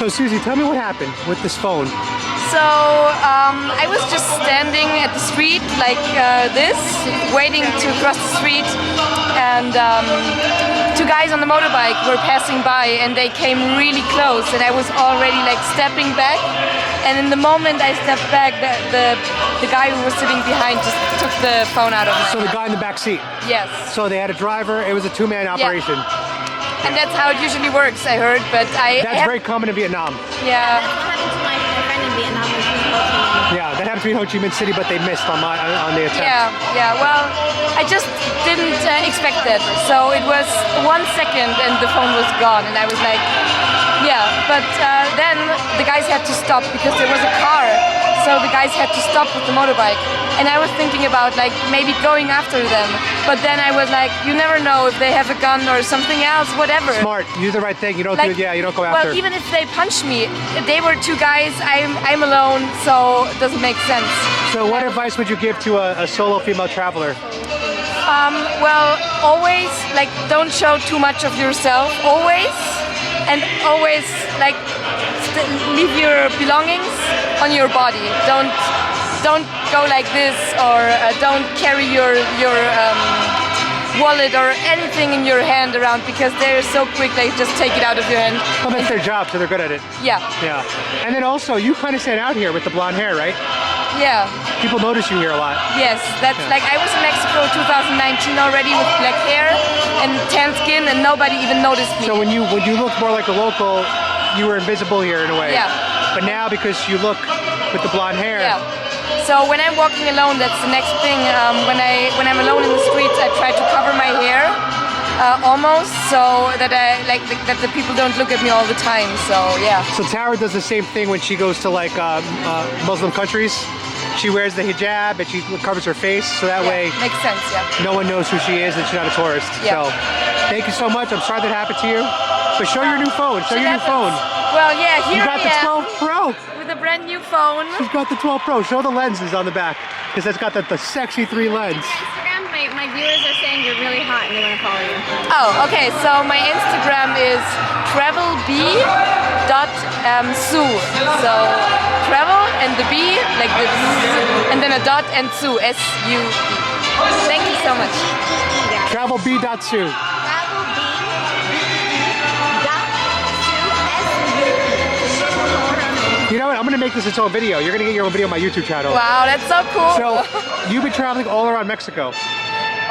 So Susie, tell me what happened with this phone. So I was just standing at the street like this, waiting to cross the street, and two guys on the motorbike were passing by, and they came really close, and I was already like stepping back, and in the moment I stepped back, the guy who was sitting behind just took the phone out of my hand. So the guy in the back seat? Yes. So they had a driver, it was a two-man operation. Yeah. And that's how it usually works, I heard, but That's very common in Vietnam. Yeah. That's what happened to my friend in Vietnam when she was in Ho Chi Minh. Yeah, that happened to me in Ho Chi Minh City, but they missed on the attempt. Yeah, well, I just didn't expect that. So it was 1 second and the phone was gone, and I was like, yeah, but then the guys had to stop because there was a car. So the guys had to stop with the motorbike. And I was thinking about like maybe going after them. But then I was like, you never know if they have a gun or something else, whatever. Smart, you do the right thing. You don't Like, you don't go after. Well, even if they punch me, they were two guys, I'm alone, so it doesn't make sense. So what advice would you give to a solo female traveler? Well, always, like, don't show too much of yourself, always. And always, like, leave your belongings on your body. Don't go like this, or don't carry your wallet or anything in your hand around, because they're so quick they just take it out of your hand. Well, that's their job, so they're good at it. Yeah. Yeah. And then also, you kind of stand out here with the blonde hair, right? Yeah. People notice you here a lot. Yes, that's like I was in Mexico 2019 already with black hair and tan skin, and nobody even noticed me. So when you looked more like a local, you were invisible here in a way. Yeah. But now, because you look with the blonde hair. Yeah. So when I'm walking alone, that's the next thing. When I'm alone in the streets, I try to cover my hair almost, so that that the people don't look at me all the time. So yeah. So Tara does the same thing when she goes to like Muslim countries. She wears the hijab and she covers her face, so that way makes sense. Yeah. no one knows who she is and she's not a tourist. Yeah. So thank you so much. I'm sorry that happened to you. But show your new phone. Show your new phone. Well, yeah, here You got I the am 12 Pro. with a brand new phone. She's got the 12 Pro. Show the lenses on the back, because that's got the sexy 3 lens. Instagram, my viewers are saying you're really hot and they want to follow you. Oh, okay. So my Instagram is travelbee.sue. So travel and the B, like this, and then a dot and sue, S-U-E. Thank you so much. Travelbee.sue. You know what? I'm going to make this its own video. You're going to get your own video on my YouTube channel. Wow, that's so cool. So, you've been traveling all around Mexico.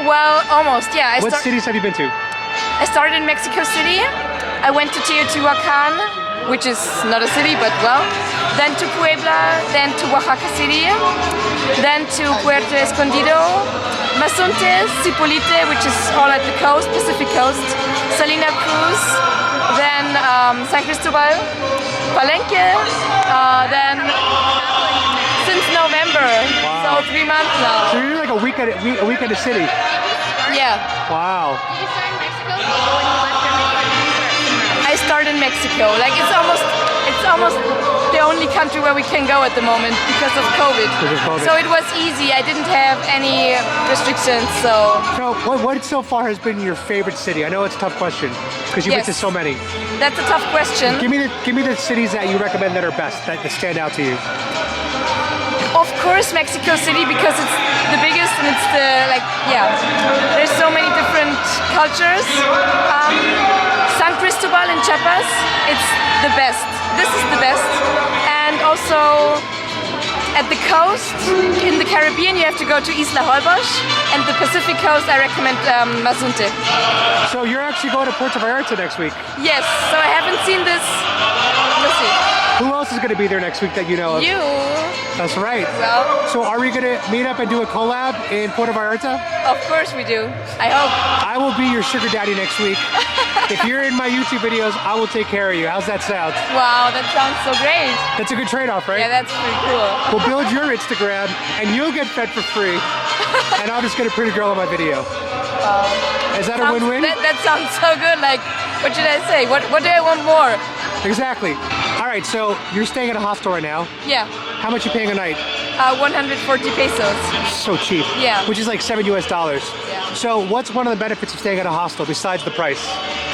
Well, almost, yeah. What cities have you been to? I started in Mexico City. I went to Teotihuacan, which is not a city, but well. Then to Puebla, then to Oaxaca City, then to Puerto Escondido, Mazunte, Zipolite, which is all at the coast, Pacific coast, Salina Cruz, then San Cristobal, Palenque, then since November, Wow. so 3 months now. So you're like a week at a city. Yeah. Wow. Did you start in Mexico when you left Germany, or did you start somewhere else? I started in Mexico. Like it's almost the only country where we can go at the moment because of COVID. Because of COVID. So it was easy. I didn't have any restrictions. So So, what so far has been your favorite city? I know it's a tough question, because you've been to Yes. so many. that's a tough question. Give me the cities that you recommend that are best, that stand out to you. Of course, Mexico City, because it's the biggest and it's there's so many different cultures. San Cristobal in Chiapas, it's the best. This is the best. And also at the coast, in the Caribbean, you have to go to Isla Holbox, and the Pacific coast, I recommend Mazunte. So you're actually going to Puerto Vallarta next week. Yes, so I haven't seen this. We'll see. Who else is going to be there next week that you know of? You, That's right. well, So are we going to meet up and do a collab in Puerto Vallarta? of course we do. I hope. I will be your sugar daddy next week. If you're in my YouTube videos, I will take care of you. How's that sound? Wow, that sounds so great. That's a good trade-off, right? Yeah, that's pretty cool. We'll build your Instagram, and you'll get fed for free, and I'll just get a pretty girl on my video. Is that a win-win? That sounds so good. Like, what should I say? What do I want more? Exactly. All right, so you're staying at a hostel right now. Yeah, How much you paying a night? 140 pesos. So cheap. Yeah. Which is like $7 US. Yeah. So what's one of the benefits of staying at a hostel besides the price?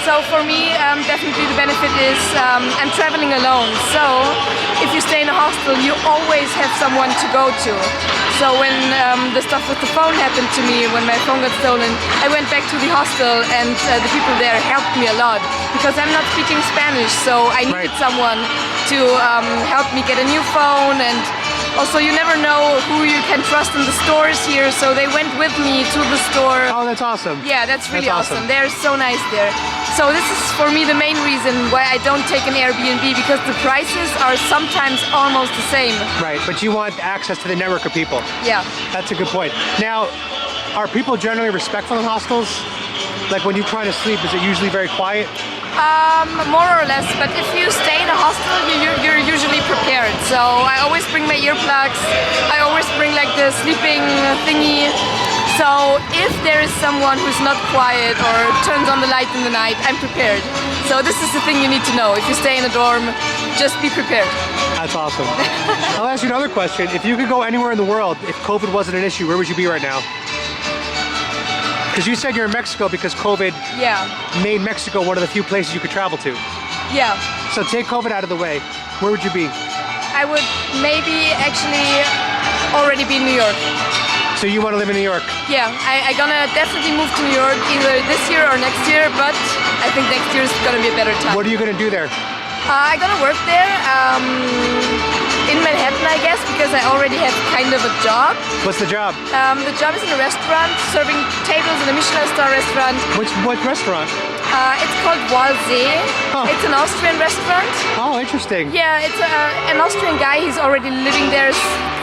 So for me, definitely the benefit is I'm traveling alone. So if you stay in a hostel, you always have someone to go to. So when the stuff with the phone happened to me, when my phone got stolen, I went back to the hostel and the people there helped me a lot because I'm not speaking Spanish. So I needed someone to help me get a new phone, and also you never know who you can trust in the stores here. So they went with me to the store. Oh, that's awesome. Yeah, that's really awesome. They're so nice there. So this is for me the main reason why I don't take an Airbnb, because the prices are sometimes almost the same. Right, but you want access to the network of people. Yeah. That's a good point. Now, are people generally respectful in hostels? Like when you're trying to sleep, is it usually very quiet? More or less, but if you stay in a hostel, you're usually prepared. So I always bring my earplugs, I always bring like the sleeping thingy. So if there is someone who's not quiet or turns on the light in the night, I'm prepared. So this is the thing you need to know. If you stay in a dorm, just be prepared. That's awesome. I'll ask you another question. If you could go anywhere in the world, if COVID wasn't an issue, where would you be right now? Because you said you're in Mexico because COVID made Mexico one of the few places you could travel to. Yeah. So take COVID out of the way. Where would you be? I would maybe actually already be in New York. So you want to live in New York? Yeah, I'm gonna definitely move to New York either this year or next year, but I think next year is gonna be a better time. What are you gonna do there? I'm gonna work there in Manhattan, I guess, because I already have kind of a job. What's the job? The job is in a restaurant, serving tables in a Michelin star restaurant. What restaurant? It's called Walsee. Huh. It's an Austrian restaurant. Oh, interesting. Yeah, it's an Austrian guy. He's already living there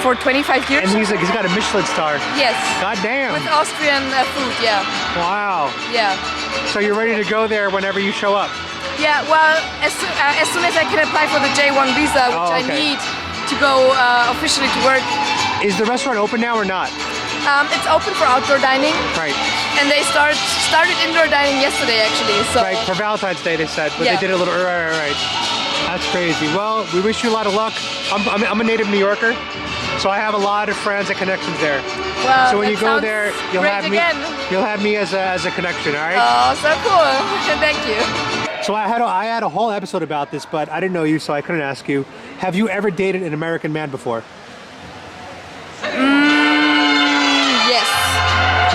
for 25 years. And he's got a Michelin star. Yes. God damn. With Austrian food, yeah. Wow. Yeah. So you're ready to go there whenever you show up? Yeah, well, as soon as I can apply for the J1 visa, which I need to go officially to work. Is the restaurant open now or not? It's open for outdoor dining. Right. And they started indoor dining yesterday, actually. So. Right, for Valentine's Day they said, but they did it a little right. That's crazy. Well, we wish you a lot of luck. I'm a native New Yorker, so I have a lot of friends and connections there. Well, so when you go there, you'll have me as a connection, all right? Oh, so cool. Thank you. So I had a whole episode about this, but I didn't know you, so I couldn't ask you. Have you ever dated an American man before? Yes.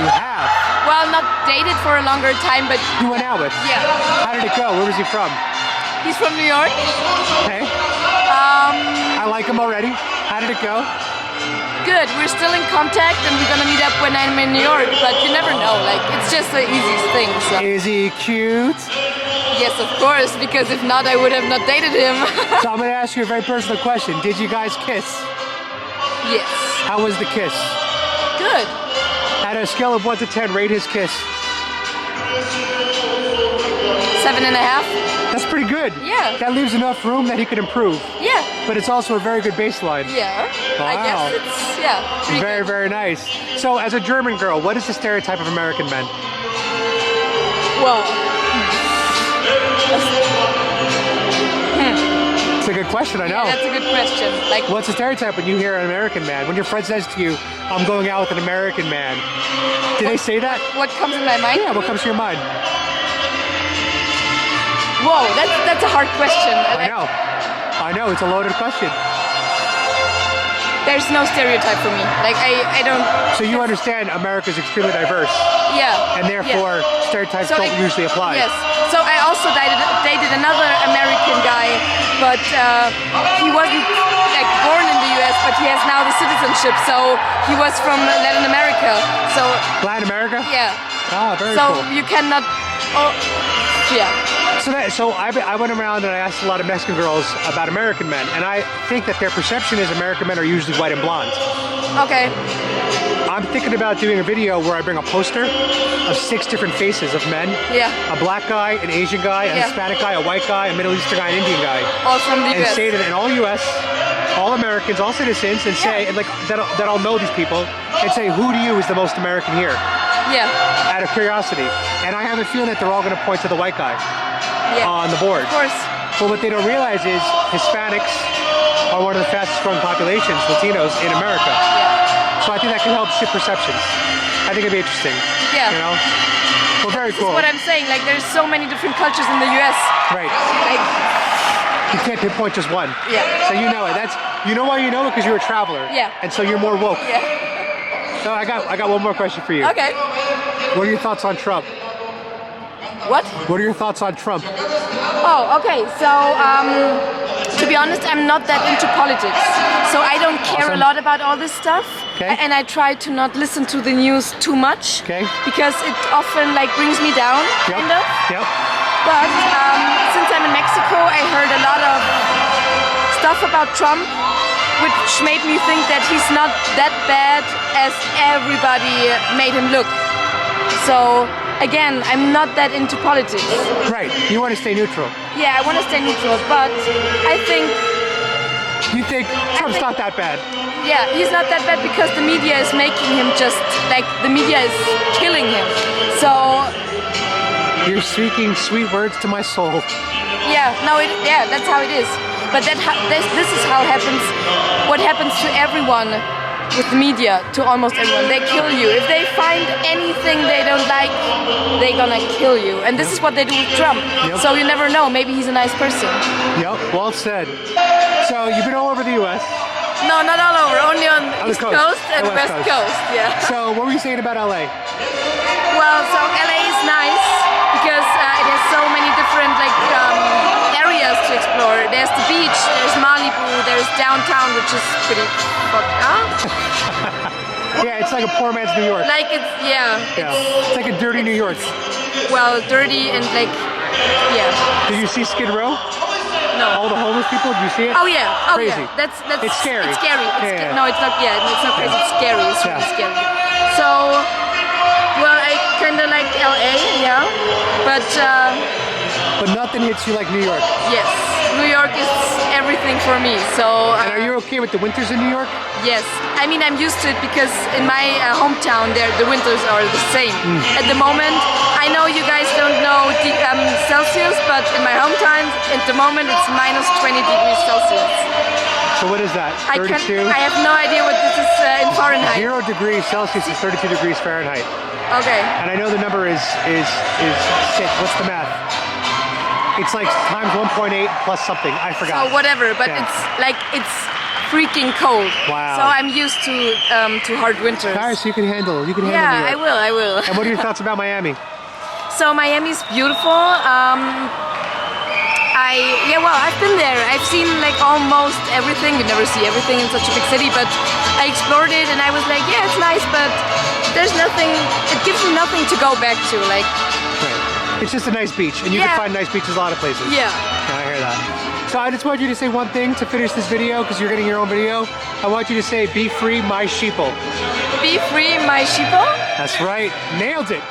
You have? Well, not dated for a longer time, but... You went out with? Yeah. How did it go? Where was he from? He's from New York. Okay. I like him already. How did it go? Good. We're still in contact, and we're gonna meet up when I'm in New York, but you never know. Like, it's just the easiest thing. So. Is he cute? Yes, of course, because if not, I would have not dated him. So I'm gonna ask you a very personal question. Did you guys kiss? Yes. How was the kiss? Good. At a scale of 1 to 10, rate his kiss. 7.5. That's pretty good. Yeah. That leaves enough room that he could improve. Yeah. But it's also a very good baseline. Yeah. Wow. I guess it's, pretty very, good. very nice. So as a German girl, what is the stereotype of American men? Well. It's a good question, I know. Yeah, that's a good question. Like, what's the stereotype when you hear an American man? When your friend says to you, I'm going out with an American man. Did they say that? What comes in my mind? Yeah, what comes to your mind? Whoa, that's a hard question. I know, it's a loaded question. There's no stereotype for me. Like, I don't... So you understand America's extremely diverse. Yeah. And therefore, stereotypes don't usually apply. Yes. So I also dated another American guy, but he wasn't like born in the US, but he has now the citizenship. So he was from Latin America. So Latin America? Yeah. Ah, very cool. So you cannot. Oh, yeah. So I went around and I asked a lot of Mexican girls about American men, and I think that their perception is American men are usually white and blonde. Okay. I'm thinking about doing a video where I bring a poster of 6 different faces of men. Yeah. A black guy, an Asian guy, a Hispanic guy, a white guy, a Middle Eastern guy, an Indian guy. All from the US. And say to them, all US, all Americans, all citizens, and say, and like that I'll know these people, and say, who to you is the most American here? Yeah. Out of curiosity. And I have a feeling that they're all going to point to the white guy on the board. Of course. But what they don't realize is Hispanics are one of the fastest growing populations, Latinos, in America. Yeah. So I think that can help shift perceptions. I think it'd be interesting. Yeah. You know? Well, very cool. That's what I'm saying. Like, there's so many different cultures in the US. Right. Like, You can't pinpoint just one. Yeah. So you know it. You know why you know it? Because you're a traveler. Yeah. And so you're more woke. yeah. So I got one more question for you. Okay. What are your thoughts on Trump? What? What are your thoughts on Trump? Oh, okay. So, to be honest, I'm not that into politics. So I don't care a Awesome. lot about all this stuff. Okay. And I try to not listen to the news too much. Okay. Because it often like brings me down, Yep. kind of. Yep. But since I'm in Mexico, I heard a lot of stuff about Trump, which made me think that he's not that bad as everybody made him look. So again, I'm not that into politics. Right. You want to stay neutral. Yeah, I want to stay neutral, but I think, You think Trump's not that bad? yeah, he's not that bad because the media is making him just, like, the media is killing him. So, You're speaking sweet words to my soul. yeah, no, yeah, that's how it is. But this is how happens, what happens to everyone with the media, to almost everyone. They kill you. If they find anything they don't like, they're gonna kill you. And this is what they do with Trump. Yep. So you never know, maybe he's a nice person. Yep. Well said. So you've been all over the U.S. No, not all over, only on On the East coast. Coast and The West West Coast. Coast, yeah. So what were you saying about LA? Well, so LA is nice because it has so many different areas to explore. There's the beach, there's Malibu, there's downtown, which is pretty fucked up. Yeah, it's like a poor man's New York. Like Yeah. It's like a dirty New York. Well, dirty and yeah. Did you see Skid Row? No. All the homeless people? Did you see it? Oh yeah. Oh Crazy. yeah. That's It's scary. It's scary. Yeah. No, it's not. Yeah, it's not crazy. It's scary. It's really Yeah. scary. So, well, I kind of like LA, yeah, but But nothing hits you like New York. yes, New York is everything for me. So. And are you okay with the winters in New York? Yes, I mean I'm used to it because in my hometown there the winters are the same. At the moment, I know you guys don't know Celsius, but in my hometown at the moment it's minus 20 degrees Celsius. So what is that? I 32? have no idea what this is in Fahrenheit. 0 degrees Celsius is 32 degrees Fahrenheit. Okay. And I know the number is 6. What's the math? It's like times 1.8 plus something. I forgot. So whatever, but Yeah. it's freaking cold. Wow. So I'm used to hard winters. Alright, so you can handle New Yeah, York. I will. And what are your thoughts about Miami? So Miami's beautiful. I've been there. I've seen like almost everything. You never see everything in such a big city, but I explored it and I was like, yeah, it's nice, but there's nothing. It gives you nothing to go back to. Like, Right. It's just a nice beach, and you can Yeah. find nice beaches a lot of places. yeah. I hear that. So I just want you to say one thing to finish this video, because you're getting your own video. I want you to say, "Be free, my sheeple." Be free, my sheeple. That's right. Nailed it.